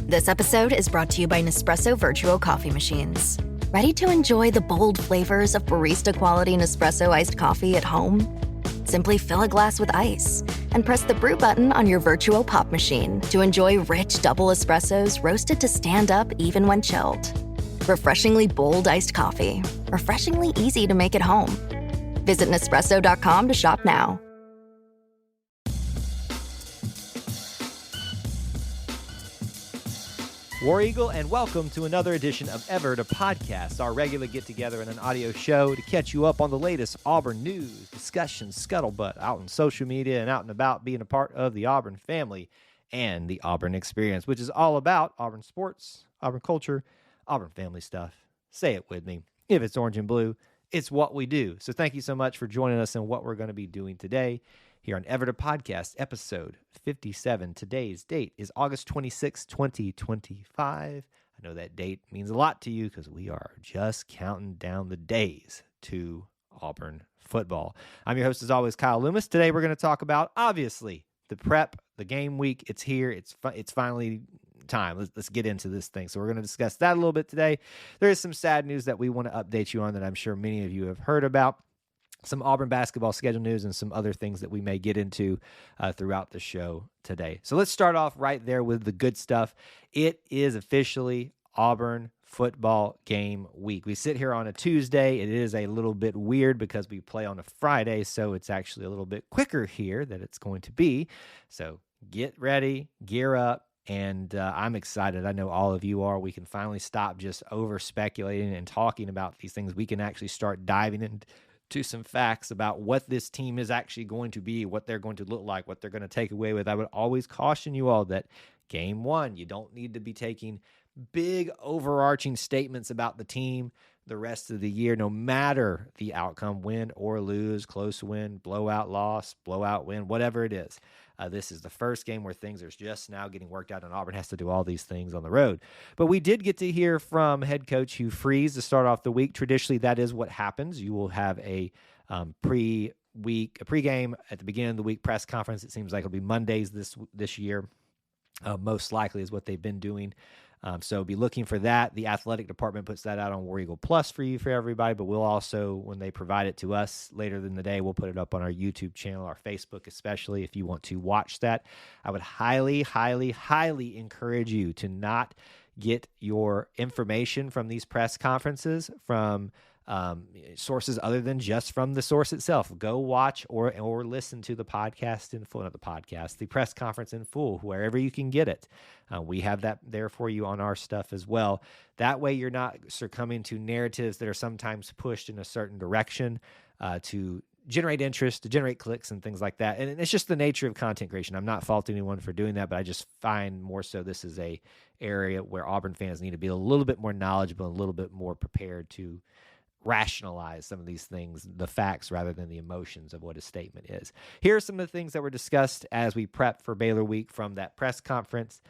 This episode is brought to you by Nespresso Virtual Coffee Machines. Ready to enjoy the bold flavors of barista-quality Nespresso iced coffee at home? Simply fill a glass with ice and press the brew button on your virtual pop machine to enjoy rich double espressos roasted to stand up even when chilled. Refreshingly bold iced coffee. Refreshingly easy to make at home. Visit Nespresso.com to shop now. War Eagle, and welcome to another edition of Ever to Podcast, our regular get-together and an audio show to catch you up on the latest Auburn news, discussions, scuttlebutt out in social media and out and about, being a part of the Auburn family and the Auburn experience, which is all about Auburn sports, Auburn culture, Auburn family stuff. Say it with me. If it's orange and blue, it's what we do. So thank you so much for joining us in what we're going to be doing today here on Ever to Podcast, episode 57. Today's date is August 26, 2025. I know that date means a lot to you because we are just counting down the days to Auburn football. I'm your host, as always, Kyle Loomis. Today we're going to talk about, obviously, the prep, the game week. It's here. It's finally time. Let's get into this thing. So we're going to discuss that a little bit today. There is some sad news that we want to update you on that I'm sure many of you have heard about. Some Auburn basketball schedule news and some other things that we may get into throughout the show today. So let's start off right there with the good stuff. It is officially Auburn football game week. We sit here on a Tuesday. It is a little bit weird because we play on a Friday, so it's actually a little bit quicker here that it's going to be. So get ready, gear up, and I'm excited. I know all of you are. We can finally stop just over speculating and talking about these things. We can actually start diving into some facts about what this team is actually going to be, what they're going to look like, what they're going to take away with. I would always caution you all that game one, you don't need to be taking big overarching statements about the team the rest of the year, no matter the outcome, win or lose, close win, blowout loss, blowout win, whatever it is. This is the first game where things are just now getting worked out, and Auburn has to do all these things on the road. But we did get to hear from head coach Hugh Freeze to start off the week. Traditionally, that is what happens. You will have a pregame at the beginning of the week press conference. It seems like it'll be Mondays this year. Most likely is what they've been doing. So be looking for that. The athletic department puts that out on War Eagle Plus for everybody, but we'll also, when they provide it to us later in the day, we'll put it up on our YouTube channel, our Facebook, especially if you want to watch that. I would highly, highly, highly encourage you to not get your information from these press conferences from sources other than just from the source itself. Go watch or listen to the podcast in full, not the podcast, the press conference in full, wherever you can get it. We have that there for you on our stuff as well. That way you're not succumbing to narratives that are sometimes pushed in a certain direction to generate interest, to generate clicks and things like that. And it's just the nature of content creation. I'm not faulting anyone for doing that, but I just find more so this is a area where Auburn fans need to be a little bit more knowledgeable and a little bit more prepared to rationalize some of these things, the facts rather than the emotions of what a statement is. Here are some of the things that were discussed as we prep for Baylor week from that press conference.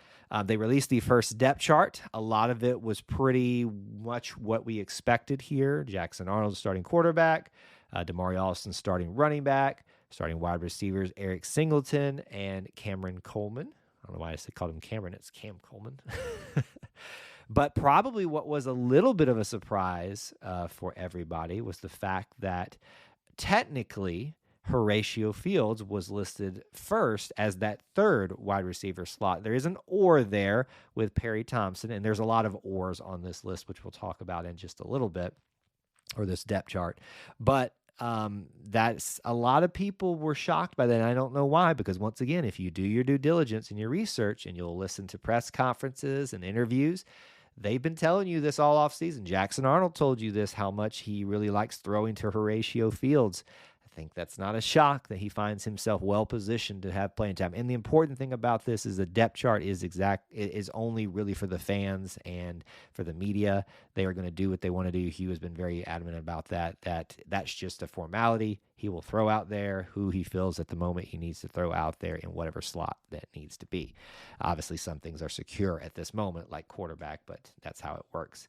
They released the first depth chart. A lot of it was pretty much what we expected here. Jackson Arnold starting quarterback, Damari Allison starting running back, starting wide receivers Eric Singleton and Cameron Coleman. I don't know why I called him Cameron. It's Cam Coleman. But probably what was a little bit of a surprise for everybody was the fact that technically Horatio Fields was listed first as that third wide receiver slot. There is an or there with Perry Thompson, and there's a lot of ors on this list, which we'll talk about in just a little bit, or this depth chart. But that's a lot of people were shocked by that. And I don't know why, because once again, if you do your due diligence and your research and you'll listen to press conferences and interviews, they've been telling you this all off season. Jackson Arnold told you this, how much he really likes throwing to Horatio Fields. I think that's not a shock that he finds himself well positioned to have playing time. And the important thing about this is the depth chart is only really for the fans and for the media. They are going to do what they want to do. Hugh has been very adamant about that's just a formality. He will throw out there who he feels at the moment he needs to throw out there in whatever slot that needs to be. Obviously, some things are secure at this moment, like quarterback, but that's how it works.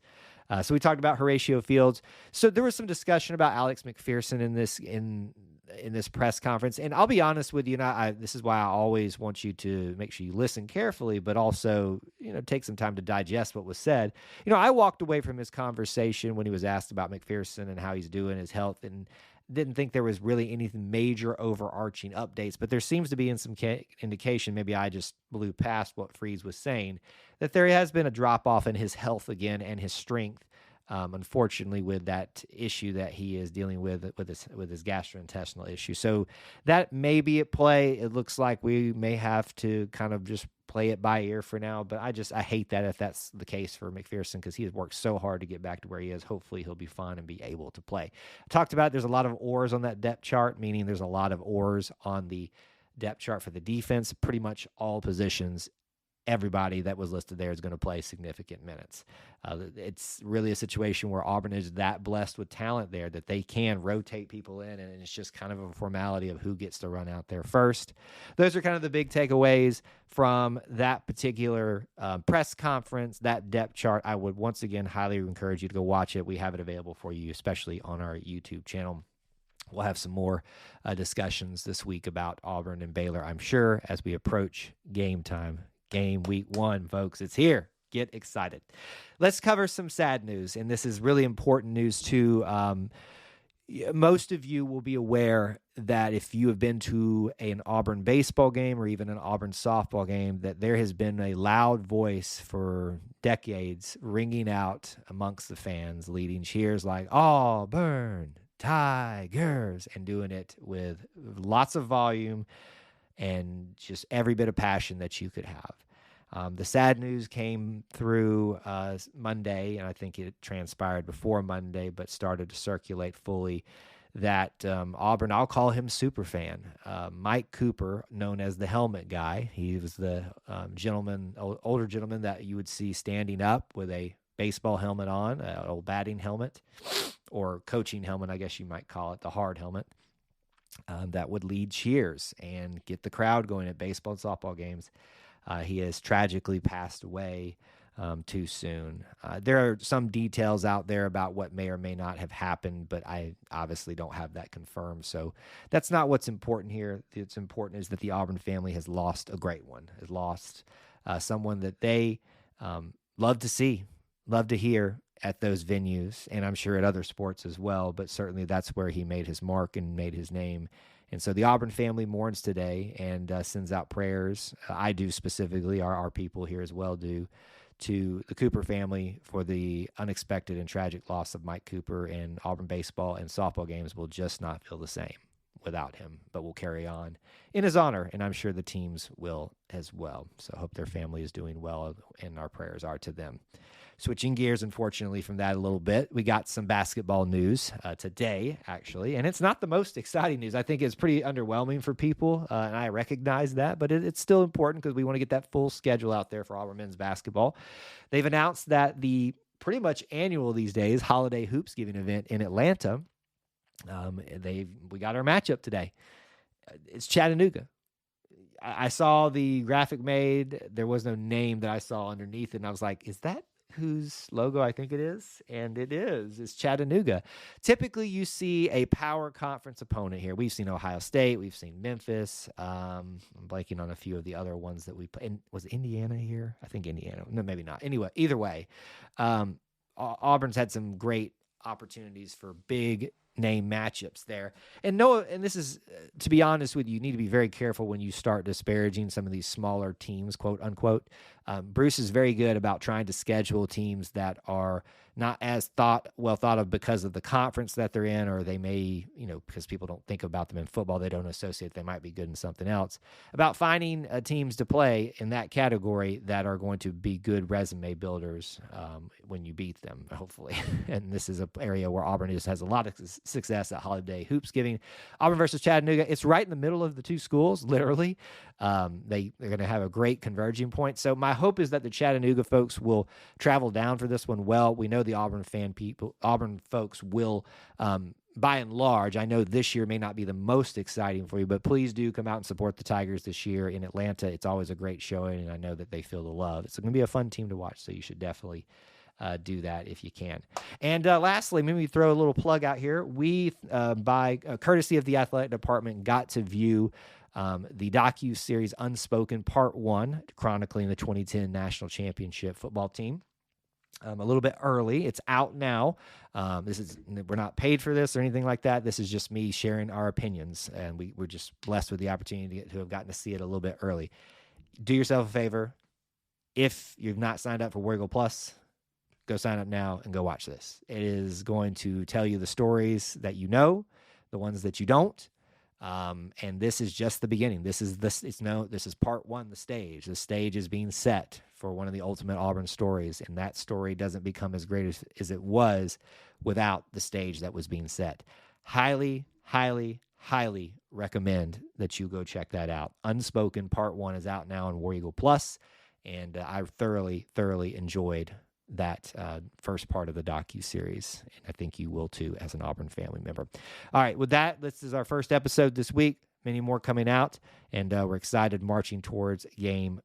So we talked about Horatio Fields. So there was some discussion about Alex McPherson in in this press conference. And I'll be honest with you, and this is why I always want you to make sure you listen carefully, but also, take some time to digest what was said. I walked away from his conversation when he was asked about McPherson and how he's doing, his health, and didn't think there was really anything major overarching updates, but there seems to be in some indication, maybe I just blew past what Freeze was saying, that there has been a drop off in his health again and his strength. Unfortunately, with that issue that he is dealing with his gastrointestinal issue. So that may be at play. It looks like we may have to kind of just play it by ear for now, but I hate that if that's the case for McPherson, because he has worked so hard to get back to where he is. Hopefully he'll be fine and be able to play. I talked about there's a lot of oars on that depth chart, meaning there's a lot of oars on the depth chart for the defense. Pretty much all positions, everybody that was listed there is going to play significant minutes. It's really a situation where Auburn is that blessed with talent there that they can rotate people in, and it's just kind of a formality of who gets to run out there first. Those are kind of the big takeaways from that particular press conference, that depth chart. I would once again highly encourage you to go watch it. We have it available for you, especially on our YouTube channel. We'll have some more discussions this week about Auburn and Baylor, I'm sure, as we approach game time. Game week 1, folks. It's here. Get excited. Let's cover some sad news, and this is really important news too. Most of you will be aware that if you have been to an Auburn baseball game or even an Auburn softball game, that there has been a loud voice for decades ringing out amongst the fans, leading cheers like Auburn Tigers, and doing it with lots of volume and just every bit of passion that you could have. The sad news came through Monday, and I think it transpired before Monday, but started to circulate fully, that Auburn, I'll call him superfan, Mike Cooper, known as the helmet guy. He was the older gentleman that you would see standing up with a baseball helmet on, an old batting helmet, or coaching helmet, I guess you might call it, the hard helmet. That would lead cheers and get the crowd going at baseball and softball games. He has tragically passed away too soon. There are some details out there about what may or may not have happened, but I obviously don't have that confirmed. So that's not what's important here. What's important is that the Auburn family has lost a great one, has lost someone that they love to see, love to hear at those venues, and I'm sure at other sports as well, but certainly that's where he made his mark and made his name. And so the Auburn family mourns today and sends out prayers. I do specifically, our people here as well do, to the Cooper family for the unexpected and tragic loss of Mike Cooper. And Auburn baseball and softball games will just not feel the same without him, but will carry on in his honor, and I'm sure the teams will as well. So I hope their family is doing well, and our prayers are to them. Switching gears, unfortunately, from that a little bit, we got some basketball news today, actually, and it's not the most exciting news. I think it's pretty underwhelming for people, and I recognize that, but it's still important because we want to get that full schedule out there for Auburn men's basketball. They've announced that the pretty much annual these days holiday Hoopsgiving event in Atlanta, we got our matchup today. It's Chattanooga. I saw the graphic made. There was no name that I saw underneath it, and I was like, is that whose logo I think it is? And it is. It's Chattanooga. Typically, you see a power conference opponent here. We've seen Ohio State. We've seen Memphis. I'm blanking on a few of the other ones that we play. Was Indiana here? I think Indiana. No, maybe not. Anyway, either way, Auburn's had some great opportunities for big name matchups there. And this is, to be honest with you, you need to be very careful when you start disparaging some of these smaller teams, quote unquote. Bruce is very good about trying to schedule teams that are not as well thought of because of the conference that they're in, or they may, because people don't think about them in football, they don't associate they might be good in something else. About finding teams to play in that category that are going to be good resume builders when you beat them, hopefully. And this is an area where Auburn just has a lot of success at holiday Hoopsgiving. Auburn versus Chattanooga, it's right in the middle of the two schools, literally. They're going to have a great converging point. So my hope is that the Chattanooga folks will travel down for this one well. We know the Auburn folks will, by and large, I know this year may not be the most exciting for you, but please do come out and support the Tigers this year in Atlanta. It's always a great showing, and I know that they feel the love. It's going to be a fun team to watch, so you should definitely do that if you can. And lastly, maybe throw a little plug out here. We, by courtesy of the athletic department, got to view the docu-series Unspoken Part 1, chronicling the 2010 National Championship football team. A little bit early. It's out now. We're not paid for this or anything like that. This is just me sharing our opinions, and we're just blessed with the opportunity to have gotten to see it a little bit early. Do yourself a favor. If you've not signed up for War Eagle Plus, go sign up now and go watch this. It is going to tell you the stories that you know, the ones that you don't. And this is just the beginning. This is part 1, the stage. The stage is being set for one of the ultimate Auburn stories, and that story doesn't become as great as it was without the stage that was being set. Highly, highly, highly recommend that you go check that out. Unspoken Part 1 is out now on War Eagle Plus, and I thoroughly, thoroughly enjoyed that first part of the docu-series, and I think you will too as an Auburn family member. All right, with that, this is our first episode this week. Many more coming out, and we're excited marching towards game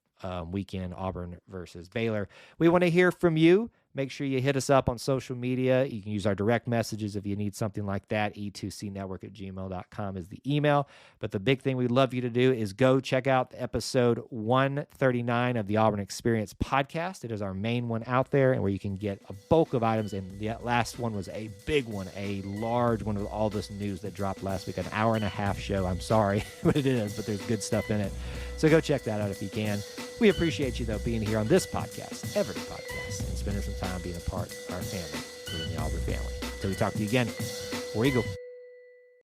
weekend, Auburn versus Baylor. We want to hear from you. Make sure you hit us up on social media. You can use our direct messages if you need something like that. e2cnetwork@gmail.com is the email. But the big thing we'd love you to do is go check out episode 139 of the Auburn Experience podcast. It is our main one out there, and where you can get a bulk of items. And the last one was a big one, a large one with all this news that dropped last week, an hour-and-a-half show. I'm sorry, but it is, but there's good stuff in it. So go check that out if you can. We appreciate you, though, being here on this podcast, every podcast, and spending some time being a part of our family, within the Auburn family. Until we talk to you again, War Eagle.